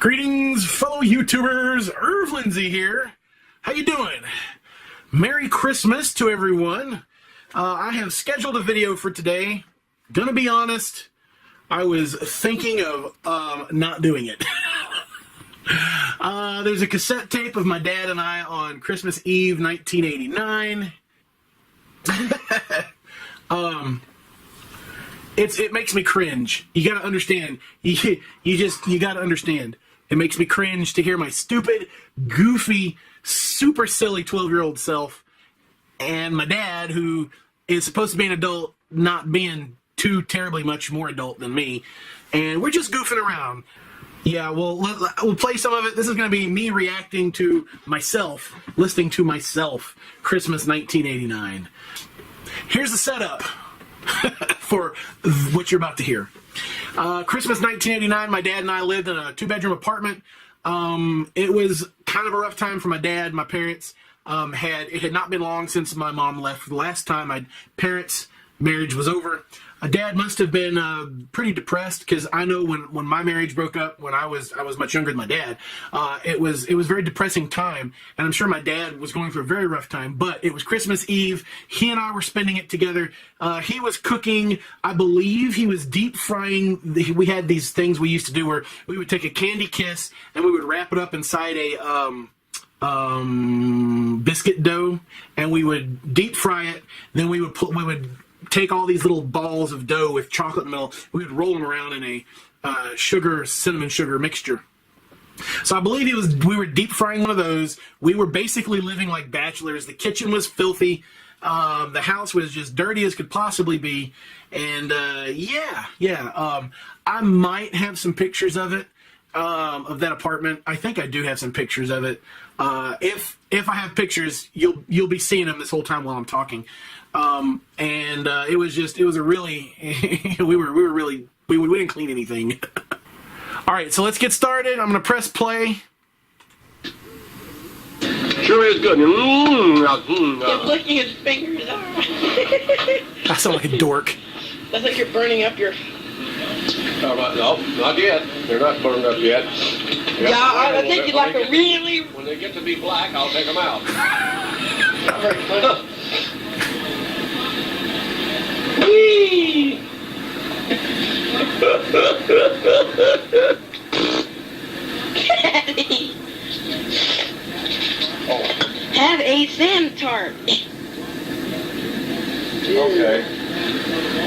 Greetings, fellow YouTubers. Lindsay here. How you doing? Merry Christmas to everyone. I have scheduled a video for today. Gonna be honest, I was thinking of not doing it. There's a cassette tape of my dad and I on Christmas Eve 1989. It makes me cringe. You gotta understand. You gotta understand. It makes me cringe to hear my stupid, goofy, super silly 12-year-old self and my dad, who is supposed to be an adult, not being too terribly much more adult than me. And we're just goofing around. Yeah, we'll play some of it. This is going to be me reacting to myself, listening to myself, Christmas 1989. Here's the setup for what you're about to hear. Christmas 1989, my dad and I lived in a 2-bedroom apartment. It was kind of a rough time for my dad. My parents it had not been long since my mom left. For the last time my parents' marriage was over. Dad must have been pretty depressed, because I know when my marriage broke up, when I was much younger than my dad, it was a very depressing time, and I'm sure my dad was going through a very rough time. But it was Christmas Eve. He and I were spending it together. He was cooking. I believe he was deep frying. We had these things we used to do where we would take a candy kiss and we would wrap it up inside a biscuit dough, and we would deep fry it. Then we would take all these little balls of dough with chocolate in the middle. We would roll them around in a cinnamon sugar mixture. So I believe we were deep frying one of those. We were basically living like bachelors. The kitchen was filthy. The house was just dirty as could possibly be. And I might have some pictures of it, of that apartment. I think I do have some pictures of it. If I have pictures, you'll be seeing them this whole time while I'm talking. It was a really, we didn't clean anything. All right, so let's get started. I'm going to press play. Sure is good. He's licking his fingers. I sound like a dork. That's like you're burning up your... No, not yet. They're not burned up yet. Yeah, I think you'd like a really... When they get to be black, I'll take them out. Not very funny. Whee! Daddy! Oh. Have a sand tart. Okay.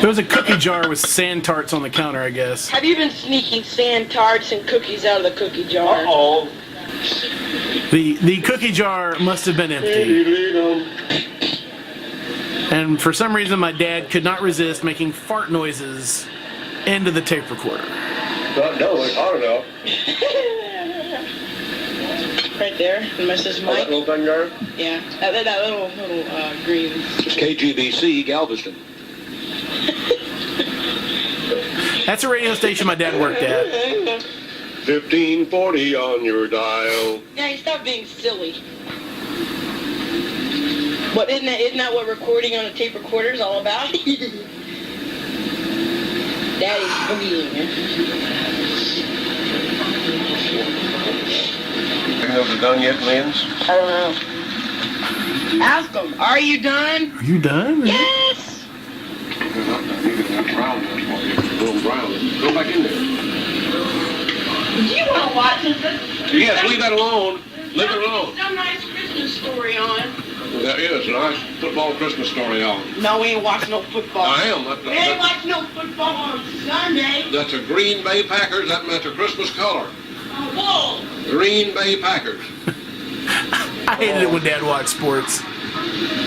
There was a cookie jar with sand tarts on the counter, I guess. Have you been sneaking sand tarts and cookies out of the cookie jar? Uh-oh. The cookie jar must have been empty. And for some reason, my dad could not resist making fart noises into the tape recorder. No, it's hard enough. Right there, and my sister's mic. That little thing there? Yeah, that little green. It's KGBC Galveston. That's a radio station my dad worked at. 1540 on your dial. Yeah, stop being silly. But isn't that what recording on a tape recorder is all about? Daddy's boogieing. Think those are done yet, Lens? I don't know. Ask them, are you done? Are you done? Yes! They're not done. You can have brown ones for you. Little brown. Go back in there. Do you want to watch this? Yes, leave that alone. Leave it alone. Some nice Christmas story on. There is a nice football Christmas story on. No, we ain't watching no football. I am. We ain't watching no football on Sunday. That's a Green Bay Packers. That's a Christmas color. Whoa! Green Bay Packers. I hated it when Dad watched sports.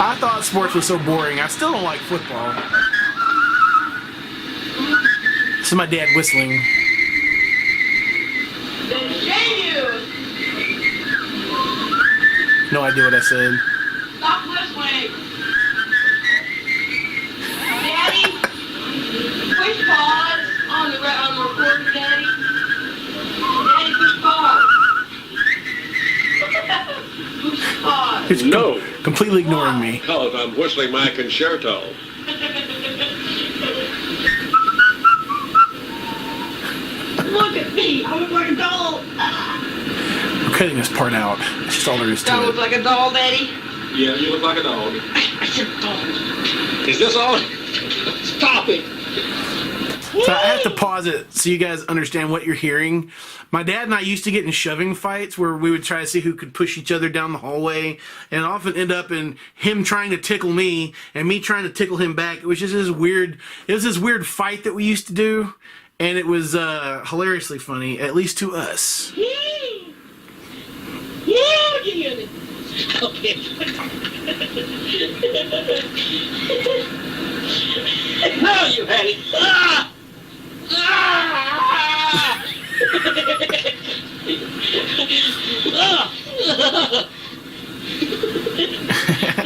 I thought sports was so boring. I still don't like football. This is my dad whistling. Then shame you! No idea what I said. Stop whistling! Daddy, push pause on the recorder, Daddy. Daddy, push pause. Push pause. It's No. completely ignoring me. Because I'm whistling my concerto. Look at me. I look like a doll. I'm cutting this part out. That's just all there is Do I to look it. like a doll, Daddy? Yeah, you look like a dog. I said doll. Is this all? Stop it. So I have to pause it so you guys understand what you're hearing. My dad and I used to get in shoving fights where we would try to see who could push each other down the hallway, and often end up in him trying to tickle me and me trying to tickle him back. It was just this weird. It was this weird fight that we used to do, and it was hilariously funny, at least to us. Okay. No, you had it.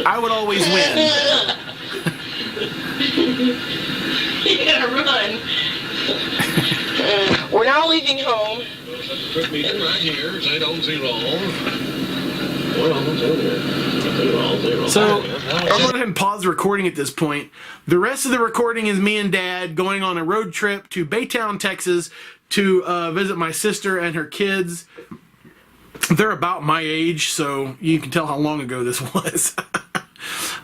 I would always win. You gotta run. We're now leaving home. Quick meeting right here. 800. So I'm going to go ahead and pause the recording at this point. The rest of the recording is me and Dad going on a road trip to Baytown, Texas to visit my sister and her kids. They're about my age, so you can tell how long ago this was.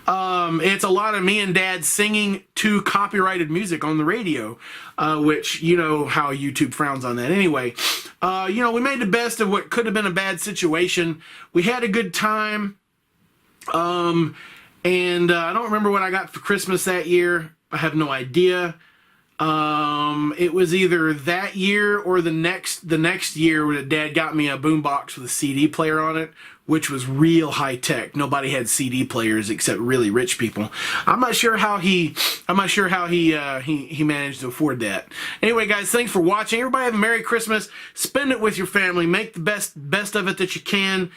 It's a lot of me and Dad singing to copyrighted music on the radio, which, you know how YouTube frowns on that. Anyway, we made the best of what could have been a bad situation. We had a good time. And I don't remember what I got for Christmas that year. I have no idea. It was either that year or the next year where Dad got me a boombox with a CD player on it, which was real high tech. Nobody had CD players except really rich people. I'm not sure how he managed to afford that. Anyway, guys, thanks for watching. Everybody have a Merry Christmas. Spend it with your family. Make the best of it that you can.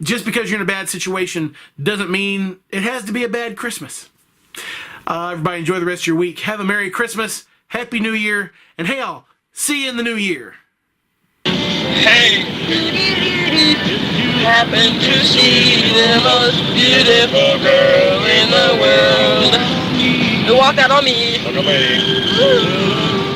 Just because you're in a bad situation doesn't mean it has to be a bad Christmas. Everybody enjoy the rest of your week. Have a Merry Christmas, Happy New Year, and hey, I'll see you in the new year. Hey, you happen to see the most beautiful girl in the world who walked out on me. Look at me.